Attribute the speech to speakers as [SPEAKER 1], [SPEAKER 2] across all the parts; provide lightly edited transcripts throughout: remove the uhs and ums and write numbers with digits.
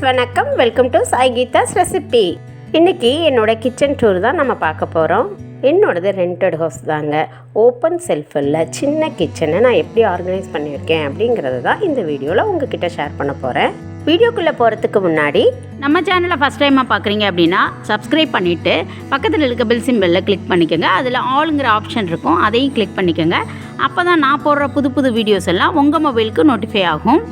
[SPEAKER 1] வணக்கம். Welcome to Sai Geetha's recipe. இன்றைக்கி என்னோட கிச்சன் டூர் தான் நம்ம பார்க்க போகிறோம். என்னோடது ரெண்டட் ஹவுஸ் தாங்க. ஓப்பன் செல்ஃபில் சின்ன கிச்சனை நான் எப்படி ஆர்கனைஸ் பண்ணியிருக்கேன் அப்படிங்கிறது தான் இந்த வீடியோவில் உங்ககிட்ட ஷேர் பண்ண போகிறேன். வீடியோக்குள்ளே போகிறதுக்கு முன்னாடி
[SPEAKER 2] நம்ம சேனலை ஃபஸ்ட் டைமாக பார்க்குறீங்க அப்படின்னா சப்ஸ்கிரைப் பண்ணிவிட்டு பக்கத்தில் இருக்க பெல் சிம்பலில் கிளிக் பண்ணிக்கோங்க. அதில் ஆளுங்கிற ஆப்ஷன் இருக்கும், அதையும் கிளிக் பண்ணிக்கோங்க. அப்போ தான் நான் போடுற புது புது வீடியோஸ் எல்லாம் உங்கள் மொபைலுக்கு நோட்டிஃபை ஆகும்.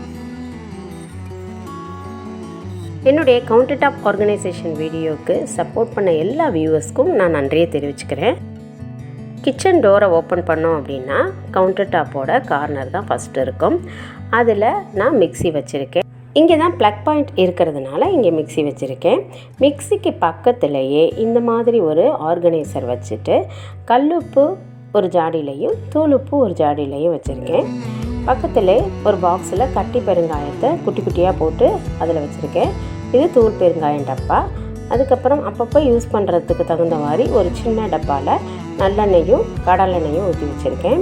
[SPEAKER 1] என்னுடைய கவுண்டர் டாப் ஆர்கனைசேஷன் வீடியோவுக்கு சப்போர்ட் பண்ண எல்லா வியூவர்ஸ்க்கும் நான் நன்றியை தெரிவிச்சுக்கிறேன். கிச்சன் டோரை ஓப்பன் பண்ணோம் அப்படின்னா கவுண்டர் டாப்போட கார்னர் தான் ஃபஸ்ட்டு இருக்கும். அதில் நான் மிக்ஸி வச்சுருக்கேன். இங்கே தான் ப்ளக் பாயிண்ட் இருக்கிறதுனால இங்கே மிக்ஸி வச்சுருக்கேன். மிக்ஸிக்கு பக்கத்துலேயே இந்த மாதிரி ஒரு ஆர்கனைசர் வச்சுட்டு கல்லுப்பு ஒரு ஜாடியிலையும் தூளுப்பு ஒரு ஜாடியிலையும் வச்சுருக்கேன். பக்கத்தில் ஒரு பாக்ஸில் கட்டி பெருங்காயத்தை குட்டி குட்டியாக போட்டு அதில் வச்சுருக்கேன். இது தூள் பெருங்காயம் டப்பா. அதுக்கப்புறம் அப்பப்போ யூஸ் பண்ணுறதுக்கு தகுந்த மாதிரி ஒரு சின்ன டப்பாவில் நல்லெண்ணெயும் கடலெண்ணெயும் ஊற்றி வச்சுருக்கேன்.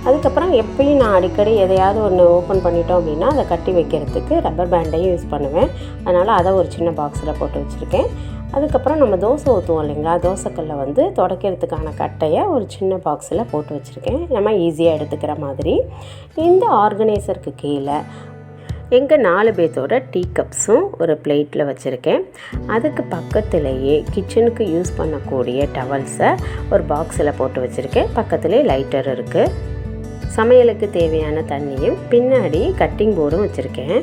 [SPEAKER 1] அதுக்கப்புறம் எப்பயும் நான் அடிக்கடி எதையாவது ஒன்று ஓப்பன் பண்ணிட்டோம் அப்படின்னா அதை கட்டி வைக்கிறதுக்கு ரப்பர் பேண்டையும் யூஸ் பண்ணுவேன். அதனால் அதை ஒரு சின்ன பாக்ஸில் போட்டு வச்சுருக்கேன். அதுக்கப்புறம் நம்ம தோசை ஊற்றுவோம் இல்லைங்களா, தோசைக்கல்லை வந்து துடைக்கிறதுக்கான கட்டையை ஒரு சின்ன பாக்ஸில் போட்டு வச்சுருக்கேன், நம்ம ஈஸியாக எடுத்துக்கிற மாதிரி. இந்த ஆர்கனைசருக்கு கீழே எங்கள் 4 பேர்த்தோட டீ கப்ஸும் ஒரு பிளேட்டில் வச்சுருக்கேன். அதுக்கு பக்கத்துலேயே கிச்சனுக்கு யூஸ் பண்ணக்கூடிய டவல்ஸை ஒரு பாக்ஸில் போட்டு வச்சுருக்கேன். பக்கத்துலேயே லைட்டர் இருக்குது. சமையலுக்கு தேவையான தண்ணியும் பின்னாடி கட்டிங் போர்டும் வச்சுருக்கேன்.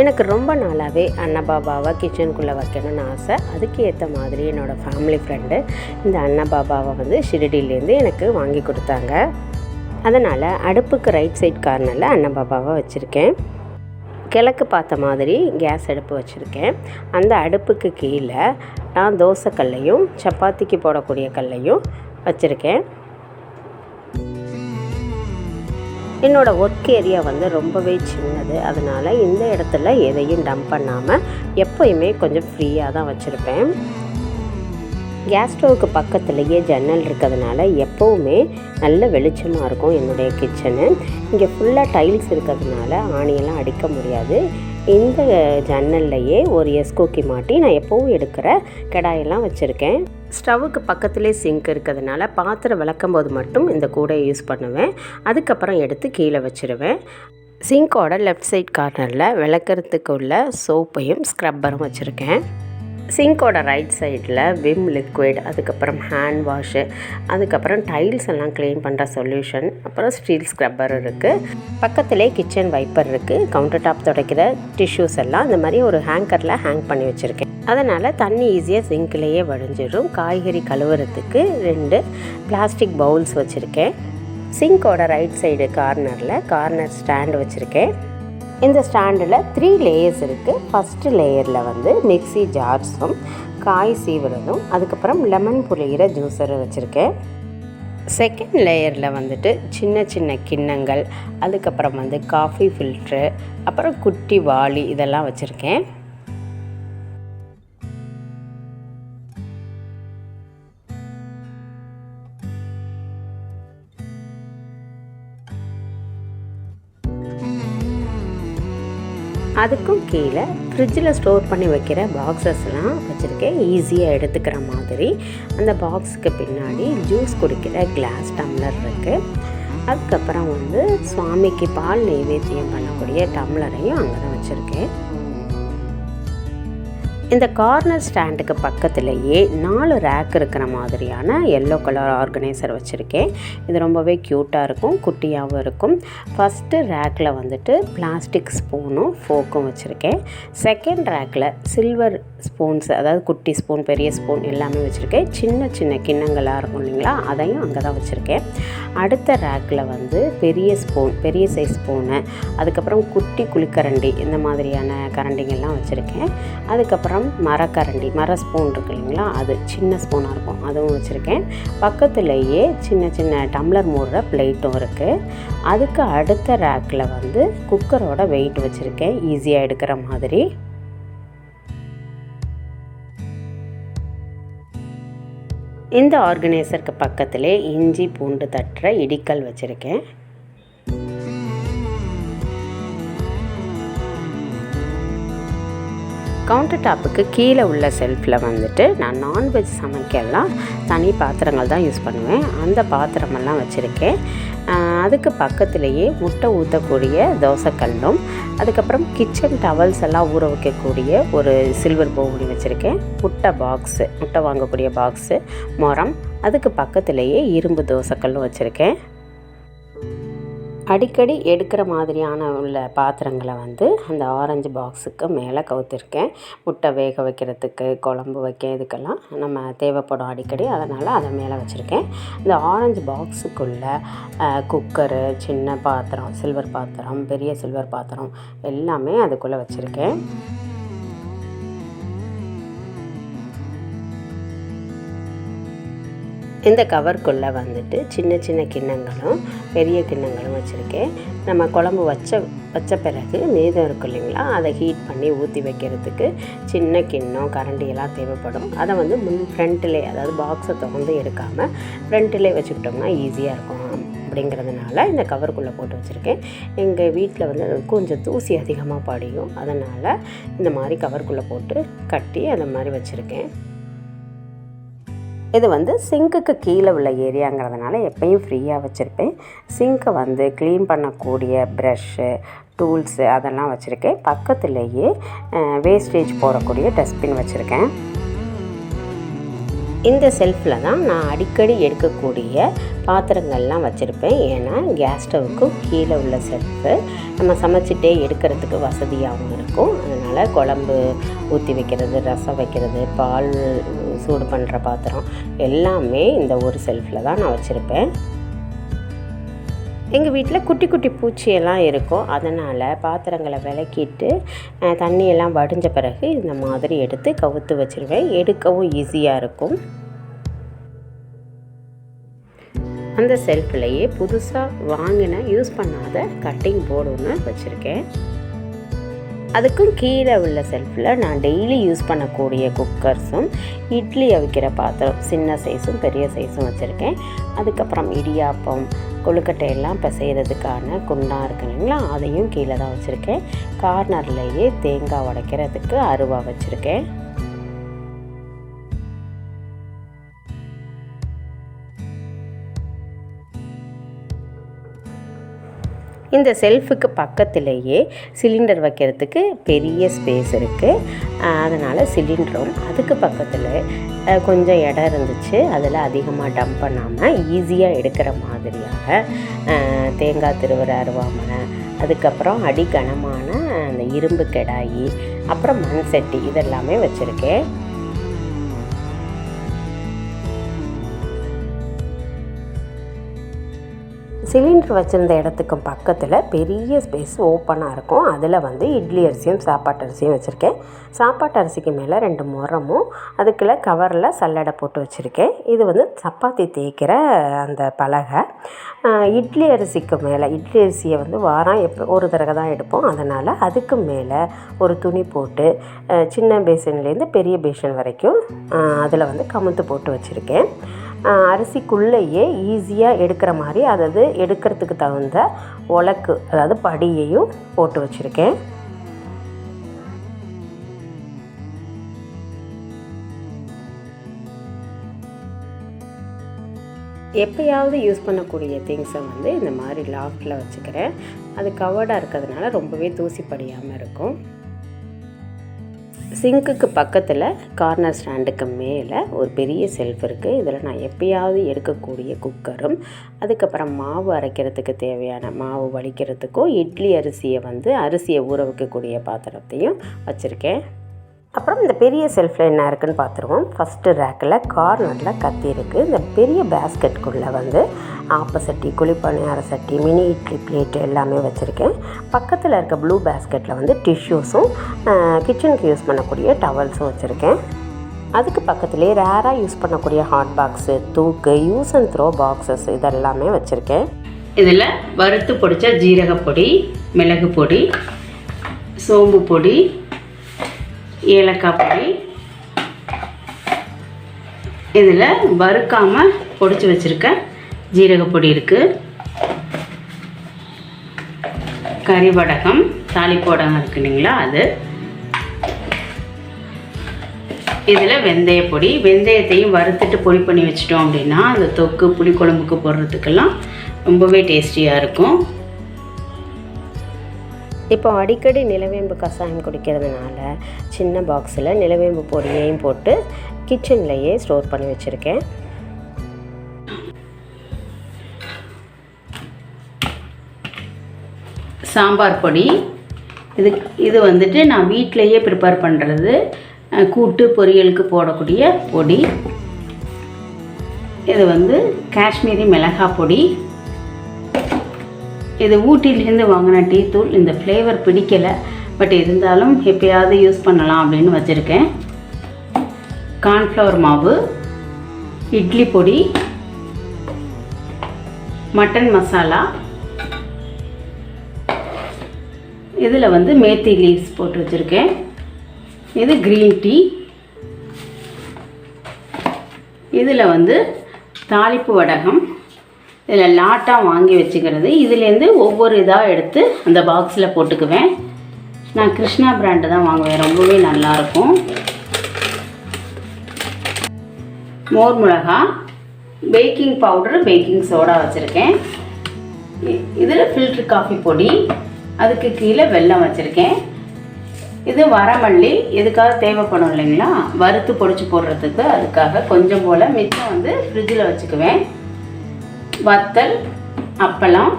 [SPEAKER 1] எனக்கு ரொம்ப நாளாகவே அன்னபாபாவை கிச்சனுக்குள்ளே வைக்கணும்னு ஆசை. அதுக்கு ஏற்ற மாதிரி என்னோடய ஃபேமிலி ஃப்ரெண்டு இந்த அன்னபாபாவை வந்து ஷிரடியிலேருந்து எனக்கு வாங்கி கொடுத்தாங்க. அதனால் அடுப்புக்கு ரைட் சைட் கார்னரில் அன்னபாபாவை வச்சுருக்கேன். கிழக்கு பார்த்த மாதிரி கேஸ் அடுப்பு வச்சுருக்கேன். அந்த அடுப்புக்கு கீழே நான் தோசைக்கல்லையும் சப்பாத்திக்கு போடக்கூடிய கல்லையும் வச்சுருக்கேன். என்னோடய ஒர்க் ஏரியா வந்து ரொம்பவே சின்னது. அதனால் இந்த இடத்துல எதையும் டம்ப் பண்ணாமல் எப்போயுமே கொஞ்சம் ஃப்ரீயாக தான் வச்சுருப்பேன். கேஸ் ஸ்டவ்வுக்கு பக்கத்துலேயே ஜன்னல் இருக்கிறதுனால எப்போவுமே நல்ல வெளிச்சமாக இருக்கும் என்னுடைய கிச்சனு. இங்கே ஃபுல்லாக டைல்ஸ் இருக்கிறதுனால ஆணியெல்லாம் அடிக்க முடியாது. இந்த ஜன்னல்லையே ஒரு எஸ்கோக்கி மாட்டி நான் எப்போவும் எடுக்கிற கடாயெல்லாம் வச்சுருக்கேன். ஸ்டவ்வுக்கு பக்கத்துலேயே சிங்க் இருக்கிறதுனால பாத்திரம் விளக்கும் போது மட்டும் இந்த கூடையை யூஸ் பண்ணுவேன். அதுக்கப்புறம் எடுத்து கீழே வச்சுருவேன். சிங்கோட லெஃப்ட் சைட் கார்னரில் விளக்கிறதுக்கு உள்ள சோப்பையும் ஸ்க்ரப்பரும் வச்சுருக்கேன். சிங்கோட ரைட் சைடில் விம் லிக்விட், அதுக்கப்புறம் ஹேண்ட் வாஷு, அதுக்கப்புறம் டைல்ஸ் எல்லாம் க்ளீன் பண்ணுற சொல்யூஷன், அப்புறம் ஸ்டீல் ஸ்க்ரப்பர் இருக்குது. பக்கத்திலே கிச்சன் வைப்பர் இருக்குது. கவுண்டர் டாப் துடைக்கிற டிஷ்யூஸ் எல்லாம் இந்த மாதிரி ஒரு ஹேங்கரில் ஹேங் பண்ணி வச்சுருக்கேன். அதனால் தண்ணி ஈஸியாக சிங்க்லேயே வடிஞ்சிடும். காய்கறி கழுவுறதுக்கு 2 பிளாஸ்டிக் பவுல்ஸ் வச்சுருக்கேன். சிங்கோட ரைட் சைடு கார்னர் ஸ்டாண்டு வச்சுருக்கேன். இந்த ஸ்டாண்டில் 3 லேயர்ஸ் இருக்குது. ஃபஸ்ட்டு லேயரில் வந்து மிக்ஸி ஜார்ஸும் காய் சீவுறதும் அதுக்கப்புறம் லெமன் புளிகிற ஜூஸரும் வச்சுருக்கேன். செகண்ட் லேயரில் வந்துட்டு சின்ன சின்ன கிண்ணங்கள், அதுக்கப்புறம் வந்து காஃபி ஃபில்ட்ரு, அப்புறம் குட்டி வாளி இதெல்லாம் வச்சுருக்கேன். அதுக்கும் கீழே ஃப்ரிட்ஜில் ஸ்டோர் பண்ணி வைக்கிற பாக்ஸஸ்லாம் வச்சுருக்கேன், ஈஸியாக எடுத்துக்கிற மாதிரி. அந்த பாக்ஸுக்கு பின்னாடி ஜூஸ் குடிக்கிற கிளாஸ் டம்ளர் இருக்குது. அதுக்கப்புறம் வந்து சுவாமிக்கு பால் நைவேத்தியம் பண்ணக்கூடிய டம்ளரையும் அங்கே தான் வச்சுருக்கேன். இந்த கார்னர் ஸ்டாண்டுக்கு பக்கத்துலேயே 4 ரேக் இருக்கிற மாதிரியான எல்லோ கலர் ஆர்கனைசர் வச்சுருக்கேன். இது ரொம்பவே க்யூட்டாக இருக்கும், குட்டியாகவும் இருக்கும். ஃபஸ்ட்டு ரேக்கில் வந்துட்டு பிளாஸ்டிக் ஸ்பூனும் ஃபோக்கும் வச்சுருக்கேன். செகண்ட் ரேக்கில் சில்வர் ஸ்பூன்ஸ், அதாவது குட்டி ஸ்பூன், பெரிய ஸ்பூன் எல்லாமே வச்சுருக்கேன். சின்ன சின்ன கிண்ணங்களாக இருக்கும் இல்லைங்களா, அதையும் அங்கே தான் வச்சுருக்கேன். அடுத்த ரேக்கில் வந்து பெரிய சைஸ் ஸ்பூனு, அதுக்கப்புறம் குட்டி குழிக்கரண்டி, இந்த மாதிரியான கரண்டிங்கெல்லாம் வச்சுருக்கேன். அதுக்கப்புறம் மர ஸ்பூன் இருக்கு இல்லைங்களா, அது சின்ன ஸ்பூனாக இருக்கும், அதுவும் வச்சுருக்கேன். பக்கத்துலேயே சின்ன சின்ன டம்ளர் மூடுற பிளேட்டும் இருக்குது. அதுக்கு அடுத்த ரேக்கில் வந்து குக்கரோட வெயிட் வச்சுருக்கேன், ஈஸியாக எடுக்கிற மாதிரி. இந்த ஆர்கனைசருக்கு பக்கத்திலே இஞ்சி பூண்டு தட்டுற இடிக்கல் வச்சுருக்கேன். கவுண்டர் டாப்புக்கு கீழே உள்ள செல்ஃபில் வந்துட்டு நான் நான்வெஜ் சமைக்கலாம் தனி பாத்திரங்கள் தான் யூஸ் பண்ணுவேன். அந்த பாத்திரமெல்லாம் வச்சுருக்கேன். அதுக்கு பக்கத்துலேயே முட்டை ஊற்றக்கூடிய தோசைக்கல்லும், அதுக்கப்புறம் கிச்சன் டவல்ஸ் எல்லாம் ஊற வைக்கக்கூடிய ஒரு சில்வர் பவுல் வச்சுருக்கேன். முட்டை வாங்கக்கூடிய பாக்ஸு, முறம், அதுக்கு பக்கத்துலேயே இரும்பு தோசைக்கல்லும் வச்சுருக்கேன். அடிக்கடி எடுக்கிற மாதிரியான உள்ள பாத்திரங்களை வந்து அந்த ஆரஞ்சு பாக்ஸுக்கு மேலே கவுத்திருக்கேன். முட்டை வேக வைக்கிறதுக்கு, குழம்பு வைக்க, இதுக்கெல்லாம் நம்ம தேவைப்படும் அடிக்கடி, அதனால் அதை மேலே வச்சுருக்கேன். இந்த ஆரஞ்சு பாக்ஸுக்குள்ளே குக்கரு, சின்ன பாத்திரம், சில்வர் பாத்திரம், பெரிய சில்வர் பாத்திரம் எல்லாமே அதுக்குள்ளே வச்சுருக்கேன். இந்த கவருக்குள்ளே வந்துட்டு சின்ன சின்ன கிண்ணங்களும் பெரிய கிண்ணங்களும் வச்சுருக்கேன். நம்ம குழம்பு வச்ச பிறகு மீதம் இருக்கும் இல்லைங்களா, அதை ஹீட் பண்ணி ஊற்றி வைக்கிறதுக்கு சின்ன கிண்ணம், கரண்டியெல்லாம் தேவைப்படும். அதை வந்து ஃப்ரண்ட்டிலே, அதாவது பாக்ஸை திறந்து எடுக்காமல் ஃப்ரண்ட்டிலே வச்சுக்கிட்டோம்னா ஈஸியாக இருக்கும் அப்படிங்கிறதுனால இந்த கவருக்குள்ளே போட்டு வச்சுருக்கேன். எங்கள் வீட்டில் வந்து கொஞ்சம் தூசி அதிகமாக படியும், அதனால் இந்த மாதிரி கவருக்குள்ளே போட்டு கட்டி அதை மாதிரி வச்சுருக்கேன். இது வந்து சிங்க்குக்கு கீழே உள்ள ஏரியாங்கிறதுனால எப்பயும் ஃப்ரீயாக வச்சுருப்பேன். சிங்க்கை வந்து க்ளீன் பண்ணக்கூடிய ப்ரஷ்ஷு, டூல்ஸு அதெல்லாம் வச்சுருக்கேன். பக்கத்துலேயே வேஸ்டேஜ் போடக்கூடிய டஸ்ட்பின் வச்சுருக்கேன். இந்த செல்ஃபில் தான் நான் அடிக்கடி எடுக்கக்கூடிய பாத்திரங்கள்லாம் வச்சுருப்பேன். ஏன்னா கேஸ் ஸ்டவ்வுக்கும் கீழே உள்ள செல்ஃபு நம்ம சமைச்சிட்டே எடுக்கிறதுக்கு வசதியாகவும் இருக்கும். அதனால் குழம்பு ஊற்றி வைக்கிறது, ரசம் வைக்கிறது, பால் சூடு பண்ணுற பாத்திரம் எல்லாமே இந்த ஒரு செல்ஃபில் தான் நான் வச்சுருப்பேன். எங்கள் வீட்டில் குட்டி குட்டி பூச்சியெல்லாம் இருக்கும். அதனால் பாத்திரங்களை விளக்கிட்டு தண்ணியெல்லாம் வடிஞ்ச பிறகு இந்த மாதிரி எடுத்து கவுத்து வச்சுருவேன். எடுக்கவும் ஈஸியாக இருக்கும். அந்த செல்ஃப்லேயே புதுசாக வாங்கின யூஸ் பண்ணாத கட்டிங் போர்டு ஒன்று வச்சுருக்கேன். அதுக்கும் கீழே உள்ள செல்ஃபில் நான் டெய்லி யூஸ் பண்ணக்கூடிய குக்கர்ஸும், இட்லி அவிக்கிற பாத்திரம் சின்ன சைஸும் பெரிய சைஸும் வச்சுருக்கேன். அதுக்கப்புறம் இடியாப்பம், கொழுக்கட்டையெல்லாம் பிசைகிறதுக்கான குண்டாக இருக்கு இல்லைங்களா, அதையும் கீழே தான் வச்சுருக்கேன். கார்னர்லேயே தேங்காய் உடைக்கிறதுக்கு அருவா வச்சுருக்கேன். இந்த செல்ஃபுக்கு பக்கத்திலேயே சிலிண்டர் வைக்கிறதுக்கு பெரிய ஸ்பேஸ் இருக்குது. அதனால் சிலிண்டரும் அதுக்கு பக்கத்தில் கொஞ்சம் இடம் இருந்துச்சு. அதில் அதிகமாக டம்ப் பண்ணாமல் ஈஸியாக எடுக்கிற மாதிரியாக தேங்காய் திருவுற அருவாமனை, அதுக்கப்புறம் அடிகனமான அந்த இரும்பு கடாயி, அப்புறம் மண் சட்டி இதெல்லாமே வச்சுருக்கேன். சிலிண்டர் வச்சுருந்த இடத்துக்கு பக்கத்தில் பெரிய ஸ்பேஸ் ஓப்பனாக இருக்கும். அதில் வந்து இட்லி அரிசியும் சாப்பாட்டு அரிசியும் வச்சுருக்கேன். சாப்பாட்டு அரிசிக்கு மேலே 2 முறமும் அதுக்குள்ளே கவரில் சல்லடை போட்டு வச்சுருக்கேன். இது வந்து சப்பாத்தி தேய்க்கிற அந்த பலகை. இட்லி அரிசிக்கு மேலே, இட்லி அரிசியை வந்து வாரம் ஒரு தடவை தான் எடுப்போம். அதனால் அதுக்கு மேலே ஒரு துணி போட்டு சின்ன பேஷன்லேருந்து பெரிய பேஷன் வரைக்கும் அதில் வந்து கமுத்து போட்டு வச்சுருக்கேன். அரிசிக்குள்ளேயே ஈஸியாக எடுக்கிற மாதிரி, அதாவது எடுக்கிறதுக்கு தகுந்த உலக்கு, அதாவது படியையும் போட்டு வச்சுருக்கேன். எப்போயாவது யூஸ் பண்ணக்கூடிய திங்ஸை வந்து இந்த மாதிரி லாஃப்டில் வச்சுக்கிறேன். அது கவர்டாக இருக்கிறதுனால ரொம்பவே தூசி படியாமல் இருக்கும். சிங்க்குக்கு பக்கத்தில் கார்னர் ஸ்டாண்டுக்கு மேலே ஒரு பெரிய செல்ஃப் இருக்குது. இதில் நான் எப்பயாவது எடுக்கக்கூடிய குக்கரும், அதுக்கப்புறம் மாவு அரைக்கிறதுக்கு தேவையான மாவு வலிக்கிறதுக்கும், இட்லி அரிசியை ஊற வைக்கக்கூடிய பாத்திரத்தையும் வச்சுருக்கேன். அப்புறம் இந்த பெரிய செல்ஃபில் என்ன இருக்குதுன்னு பார்த்துருவோம். ஃபஸ்ட்டு ரேக்கில் கார்னரில் கத்தி இருக்குது. இந்த பெரிய பேஸ்கெட்டுக்குள்ளே வந்து ஆப்பசட்டி, குழிப்பணியார சட்டி, மினி இட்லி பிளேட்டு எல்லாமே வச்சுருக்கேன். பக்கத்தில் இருக்க ப்ளூ பேஸ்கெட்டில் வந்து டிஷ்யூஸும் கிச்சனுக்கு யூஸ் பண்ணக்கூடிய டவல்ஸும் வச்சுருக்கேன். அதுக்கு பக்கத்துலேயே ரேராக யூஸ் பண்ணக்கூடிய ஹாட் பாக்ஸு, தூக்கு, யூஸ் அண்ட் த்ரோ பாக்ஸஸ் இதெல்லாமே வச்சுருக்கேன்.
[SPEAKER 2] இதில் வறுத்து பொடித்த ஜீரகப்பொடி, மிளகு பொடி, சோம்பு பொடி, ஏலக்காய் பொடி, இதில் வறுக்காமல் பொடிச்சு வச்சுருக்க ஜீரகப்பொடி இருக்குது. கறி வடகம், தாளிப்பு வடகம் இருக்குது இல்லைங்களா, அது. இதில் வெந்தயப்பொடி, வெந்தயத்தையும் வறுத்துட்டு பொடி பண்ணி வச்சிட்டோம் அப்படின்னா அந்த தொக்கு புளிக்குழம்புக்கு போடுறதுக்கெல்லாம் ரொம்பவே டேஸ்டியாக இருக்கும்.
[SPEAKER 1] இப்போ அடிக்கடி நிலவேம்பு கஷாயம் குடிக்கிறதுனால சின்ன பாக்ஸில் நிலவேம்பு பொடியையும் போட்டு கிச்சன்லேயே ஸ்டோர் பண்ணி வச்சுருக்கேன்.
[SPEAKER 2] சாம்பார் பொடி, இது வந்துட்டு நான் வீட்டிலையே ப்ரிப்பேர் பண்ணுறது, கூட்டு பொரியலுக்கு போடக்கூடிய பொடி. இது வந்து காஷ்மீரி மிளகாய் பொடி. இது ஊட்டிலேருந்து வாங்கின டீ தூள். இந்த ஃப்ளேவர் பிடிக்கலை, பட் இருந்தாலும் எப்பயாவது யூஸ் பண்ணலாம் அப்படின்னு வச்சுருக்கேன். கார்ன்ஃப்ளவர் மாவு, இட்லி பொடி, மட்டன் மசாலா, இதில் வந்து மேத்தி லீவ்ஸ் போட்டு வச்சுருக்கேன். இது க்ரீன் டீ. இதில் வந்து தாளிப்பு வடகம். இதில் லாட்டாக வாங்கி வச்சுக்கிறது. இதுலேருந்து ஒவ்வொரு இதாக எடுத்து அந்த பாக்ஸில் போட்டுக்குவேன். நான் கிருஷ்ணா பிராண்டு தான் வாங்குவேன், ரொம்பவே நல்லாயிருக்கும். மோர் மிளகா, பேக்கிங் பவுடரு, பேக்கிங் சோடா வச்சுருக்கேன். இதில் ஃபில்ட்ரு காஃபி பொடி, அதுக்கு கீழே வெல்லம் வச்சுருக்கேன். இது வரமல்லி, எதுக்காக தேவைப்படும் இல்லைங்களா, வறுத்து பொடிச்சு போடுறதுக்கு, அதுக்காக கொஞ்சம் போல் மிச்சம் வந்து ஃப்ரிட்ஜில் வச்சுக்குவேன். வத்தல், அப்பளம்,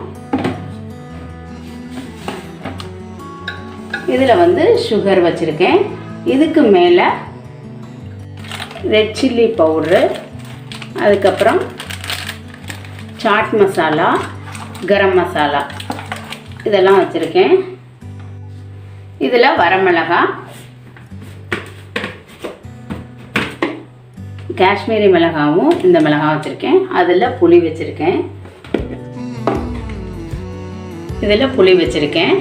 [SPEAKER 2] இதில் வந்து சுகர் வச்சுருக்கேன். இதுக்கு மேலே ரெட் சில்லி பவுட்ரு, அதுக்கப்புறம் சாட் மசாலா, கரம் மசாலா இதெல்லாம் வச்சுருக்கேன். இதில் வரமிளகாய், காஷ்மீரி மிளகாவும் இந்த மிளகாய் வச்சுருக்கேன். அதில் புளி வச்சுருக்கேன். இதில் புளி வச்சுருக்கேன்.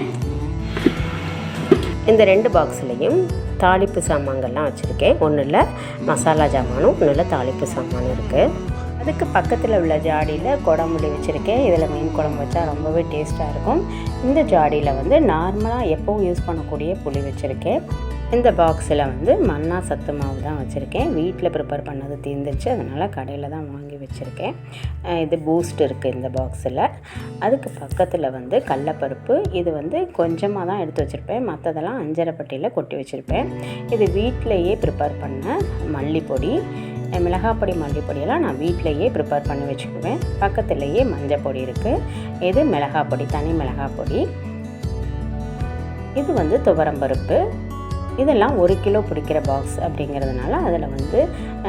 [SPEAKER 1] இந்த 2 பாக்ஸ்லேயும் தாளிப்பு சாமான்கள்லாம் வச்சுருக்கேன். ஒன்றில் மசாலா ஜாமானும், ஒன்றில் தாளிப்பு சாமானும் இருக்குது. அதுக்கு பக்கத்தில் உள்ள ஜாடியில் குடம்புளி வச்சுருக்கேன். இதில் மீன் குழம்பு வச்சா ரொம்பவே டேஸ்ட்டாக இருக்கும். இந்த ஜாடியில் வந்து நார்மலாக எப்போவும் யூஸ் பண்ணக்கூடிய புளி வச்சுருக்கேன். இந்த பாக்ஸில் வந்து மன்னா சத்து மாவு தான் வச்சுருக்கேன். வீட்டில் ப்ரிப்பேர் பண்ணது தீர்ந்துச்சு, அதனால் கடையில் தான் வாங்கி வச்சுருக்கேன். இது பூஸ்ட் இருக்குது இந்த பாக்ஸில். அதுக்கு பக்கத்தில் வந்து கடலப்பருப்பு. இது வந்து கொஞ்சமாக தான் எடுத்து வச்சுருப்பேன், மற்றதெல்லாம் அஞ்சரைப்பட்டியில் கொட்டி வச்சுருப்பேன். இது வீட்டிலையே ப்ரிப்பேர் பண்ண மல்லிப்பொடி, மிளகாப்பொடி, மல்லிப்பொடியெல்லாம் நான் வீட்டிலையே ப்ரிப்பேர் பண்ணி வச்சுக்குவேன். பக்கத்துலேயே மஞ்சள் பொடி இருக்குது. இது மிளகாப்பொடி, தனி மிளகாப்பொடி. இது வந்து துவரம்பருப்பு. இதெல்லாம் 1 கிலோ பிடிக்கிற பாக்ஸ் அப்படிங்கிறதுனால அதில் வந்து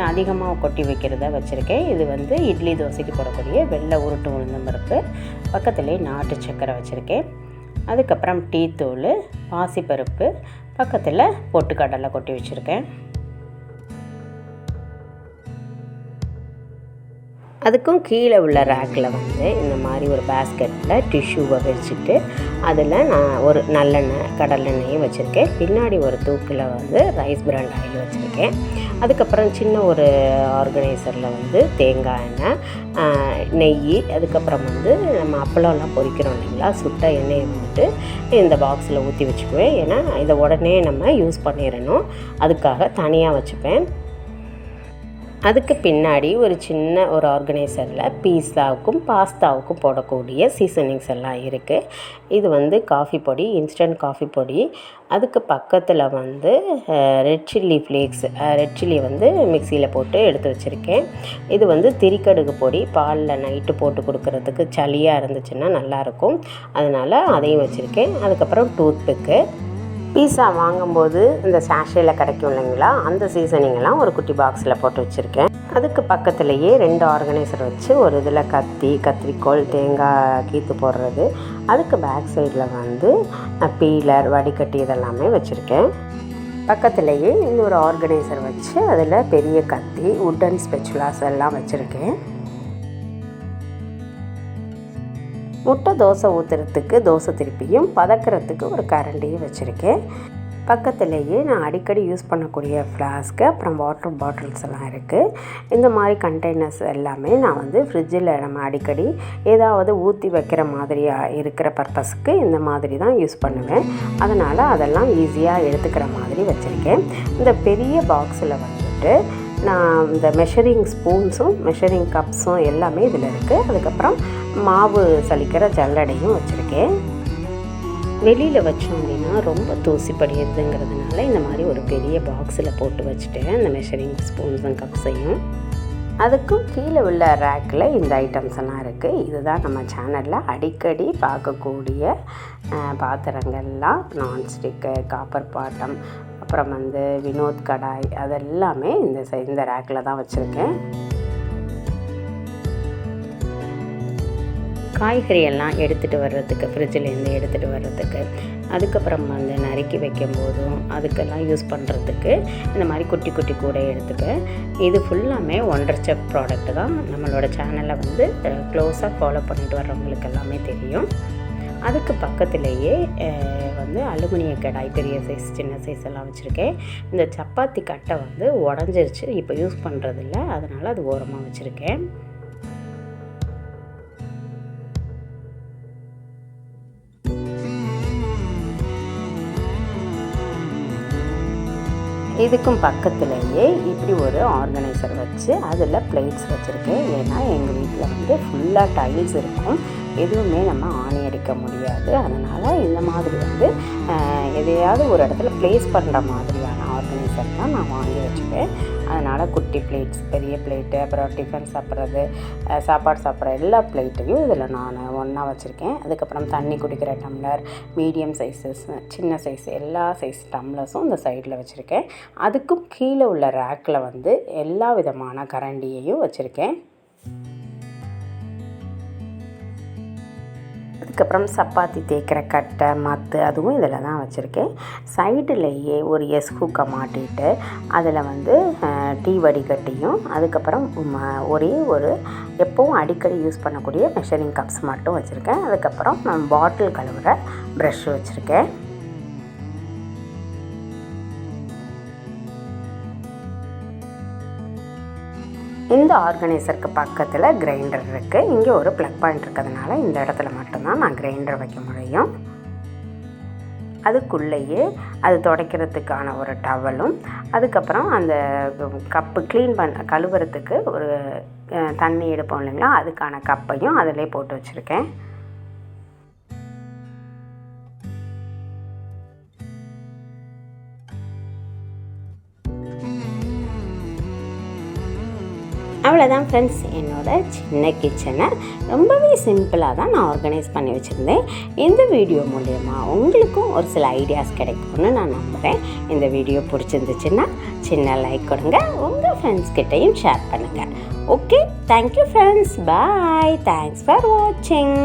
[SPEAKER 1] அதிகமாக கொட்டி வைக்கிறத வச்சுருக்கேன். இது வந்து இட்லி தோசைக்கு போடக்கூடிய வெள்ளை உருட்டு உளுந்தம்பருப்பு. பக்கத்துலேயே நாட்டு சக்கரை வச்சுருக்கேன். அதுக்கப்புறம் டீ தூள், பாசிப்பருப்பு, பக்கத்தில் பொட்டுக்கடலை கொட்டி வச்சுருக்கேன். அதுக்கும் கீழே உள்ள ரேக்கில் வந்து இந்த மாதிரி ஒரு பேஸ்கெட்டில் டிஷ்யூவை வச்சுட்டு அதில் நான் ஒரு நல்லெண்ணெய், கடலெண்ணெயும் வச்சுருக்கேன். பின்னாடி ஒரு தூக்கில் வந்து ரைஸ் பிராண்ட் ஆயில் வச்சுருக்கேன். அதுக்கப்புறம் சின்ன ஒரு ஆர்கனைசரில் வந்து தேங்காய் எண்ணெய், நெய், அதுக்கப்புறம் வந்து நம்ம அப்பளம்லாம் பொரிக்கிறோம் இல்லைங்களா, சுட்ட எண்ணெயை வந்துட்டு இந்த பாக்ஸில் ஊற்றி வச்சுக்குவேன். ஏன்னா இதை உடனே நம்ம யூஸ் பண்ணிடணும், அதுக்காக தனியாக வச்சுப்பேன். அதுக்கு பின்னாடி ஒரு சின்ன ஒரு ஆர்கனைசரில் பீஸாவுக்கும் பாஸ்தாவுக்கும் போடக்கூடிய சீசனிங்ஸ் எல்லாம் இருக்குது. இது வந்து காஃபி பொடி, இன்ஸ்டன்ட் காஃபி பொடி. அதுக்கு பக்கத்தில் வந்து red chilli flakes, red chilli வந்து மிக்சியில் போட்டு எடுத்து வச்சுருக்கேன். இது வந்து திரிக்கடுகு பொடி, பாலில் நைட்டு போட்டு கொடுக்கறதுக்கு சளியாக இருந்துச்சுன்னா நல்லாயிருக்கும், அதனால் அதையும் வச்சுருக்கேன். அதுக்கப்புறம் டூத்பிக்கு. பீஸா வாங்கும்போது இந்த சாஷேயில் கிடைக்கும் இல்லைங்களா, அந்த சீசனிங்கெல்லாம் ஒரு குட்டி பாக்ஸில் போட்டு வச்சுருக்கேன். அதுக்கு பக்கத்துலேயே 2 ஆர்கனைசர் வச்சு ஒரு இதில் கத்தி, கத்திரிக்கோல், தேங்காய் கீத்து போடுறது, அதுக்கு பேக் சைடில் வந்து பீலர், வடிகட்டி இதெல்லாமே வச்சுருக்கேன். பக்கத்துலேயே இன்னொரு ஆர்கனைசர் வச்சு அதில் பெரிய கத்தி, உட்டன் ஸ்பெச்சுலாஸ் எல்லாம் வச்சுருக்கேன். முட்டை தோசை ஊற்றுறதுக்கு தோசை திருப்பியும், பதக்கிறதுக்கு ஒரு கரண்டியும் வச்சுருக்கேன். பக்கத்துலேயே நான் அடிக்கடி யூஸ் பண்ணக்கூடிய ஃப்ளாஸ்க்கு, அப்புறம் வாட்டர் பாட்டில்ஸ் எல்லாம் இருக்குது. இந்த மாதிரி கண்டெய்னர்ஸ் எல்லாமே நான் வந்து ஃப்ரிட்ஜில் நம்ம அடிக்கடி ஏதாவது ஊற்றி வைக்கிற மாதிரியாக இருக்கிற பர்பஸ்க்கு இந்த மாதிரி தான் யூஸ் பண்ணுவேன். அதனால் அதெல்லாம் ஈஸியாக எடுத்துக்கிற மாதிரி வச்சுருக்கேன். இந்த பெரிய பாக்ஸில் வந்து வச்சுட்டு நான் இந்த மெஷரிங் ஸ்பூன்ஸும் மெஷரிங் கப்ஸும் எல்லாமே இதில் இருக்குது. அதுக்கப்புறம் மாவு சலிக்கிற ஜல்லடையும் வச்சுருக்கேன். வெளியில் வச்சோம் அப்படின்னா ரொம்ப தூசி படியுதுங்கிறதுனால இந்த மாதிரி ஒரு பெரிய பாக்ஸில் போட்டு வச்சுட்டேன் இந்த மெஷரிங் ஸ்பூன்ஸும் கப்ஸையும். அதுக்கும் கீழே உள்ள ரேக்கில் இந்த ஐட்டம்ஸ் எல்லாம் இருக்குது. இதுதான் நம்ம சேனலில் அடிக்கடி பார்க்கக்கூடிய பாத்திரங்கள்லாம். நான்ஸ்டிக்கு, காப்பர் பாட்டம், அப்புறம் வினோத் கடாய், அதெல்லாமே இந்த ரேக்கில் தான் வச்சுருக்கேன். காய்கறி எல்லாம் எடுத்துகிட்டு வர்றதுக்கு, ஃப்ரிட்ஜிலேருந்து எடுத்துகிட்டு வர்றதுக்கு, அதுக்கப்புறம் நறுக்கி வைக்கும் போதும் அதுக்கெல்லாம் யூஸ் பண்ணுறதுக்கு இந்த மாதிரி குட்டி குட்டி கூட எடுத்துப்பேன். இது ஃபுல்லாமே ஒண்டர் செஃப் ப்ராடக்ட் தான். நம்மளோட சேனலை க்ளோஸாக ஃபாலோ பண்ணிட்டு வர்றவங்களுக்கு எல்லாமே தெரியும். அதுக்கு பக்கத்துலேயே அலுமினிய கடாய், பெரிய சைஸ் சின்ன சைஸ் எல்லாம் வச்சுருக்கேன். இந்த சப்பாத்தி கட்டை உடஞ்சிருச்சு, இப்போ யூஸ் பண்ணுறதில்ல, அதனால் அது ஓரமாக வச்சுருக்கேன். இதுக்கும் பக்கத்துலேயே இப்படி ஒரு ஆர்கனைசர் வச்சு அதில் பிளேட்ஸ் வச்சுருக்கேன். ஏன்னா எங்கள் வீட்டில் ஃபுல்லாக டைல்ஸ் இருக்கும், எதுவுமே நம்ம ஆணி அடிக்க முடியாது. அதனால் இந்த மாதிரி எதையாவது ஒரு இடத்துல ப்ளேஸ் பண்ணுற மாதிரியான ஆர்கனைசர் தான் நான் வாங்கி வச்சுப்பேன். அதனால் குட்டி பிளேட்ஸ், பெரிய பிளேட்டு, அப்புறம் டிஃபன் சாப்பிட்றது, சாப்பாடு சாப்பிட்ற எல்லா பிளேட்டையும் இதில் நான் ஒன்றா வச்சுருக்கேன். அதுக்கப்புறம் தண்ணி குடிக்கிற டம்ளர், மீடியம் சைஸஸ், சின்ன சைஸ், எல்லா சைஸ் டம்ளர்ஸும் இந்த சைடில் வச்சுருக்கேன். அதுக்கும் கீழே உள்ள ரேக்கில் எல்லா விதமான கரண்டியையும் வச்சுருக்கேன். அதுக்கப்புறம் சப்பாத்தி தேய்க்கிற கட்டை, மத்து, அதுவும் இதில் தான் வச்சுருக்கேன். சைடுலேயே ஒரு ஹூக்கை மாட்டிட்டு அதில் டீ வடிகட்டியும், அதுக்கப்புறம் ஒரே ஒரு எப்போவும் அடிக்கடி யூஸ் பண்ணக்கூடிய மெஷரிங் கப்ஸ் மட்டும் வச்சுருக்கேன். அதுக்கப்புறம் பாட்டில் கழுவுற ப்ரஷ் வச்சுருக்கேன். இந்த ஆர்கனைசருக்கு பக்கத்தில் கிரைண்டர் இருக்குது. இங்கே ஒரு ப்ளக் பாயிண்ட் இருக்கிறதுனால இந்த இடத்துல மட்டும்தான் நான் கிரைண்டர் வைக்க முடியும். அதுக்குள்ளேயே அது துடைக்கிறதுக்கான ஒரு டவலும், அதுக்கப்புறம் அந்த கப்பு க்ளீன் கழுவுறதுக்கு ஒரு தண்ணி எடுப்போம் இல்லைங்களா, அதுக்கான கப்பையும் அதிலே போட்டு வச்சுருக்கேன். அவ்வளோதான் ஃப்ரெண்ட்ஸ், என்னோடய சின்ன கிச்சனை ரொம்பவே சிம்பிளாக தான் நான் ஆர்கனைஸ் பண்ணி வச்சுருந்தேன். இந்த வீடியோ மூலமா உங்களுக்கும் ஒரு சில ஐடியாஸ் கிடைக்கும்னு நான் நம்புகிறேன். இந்த வீடியோ பிடிச்சிருந்துச்சுன்னா சின்ன லைக் கொடுங்க, உங்கள் ஃப்ரெண்ட்ஸ் கிட்டையும் ஷேர் பண்ணுங்கள். Okay, thank you friends, bye, thanks for வாட்சிங்.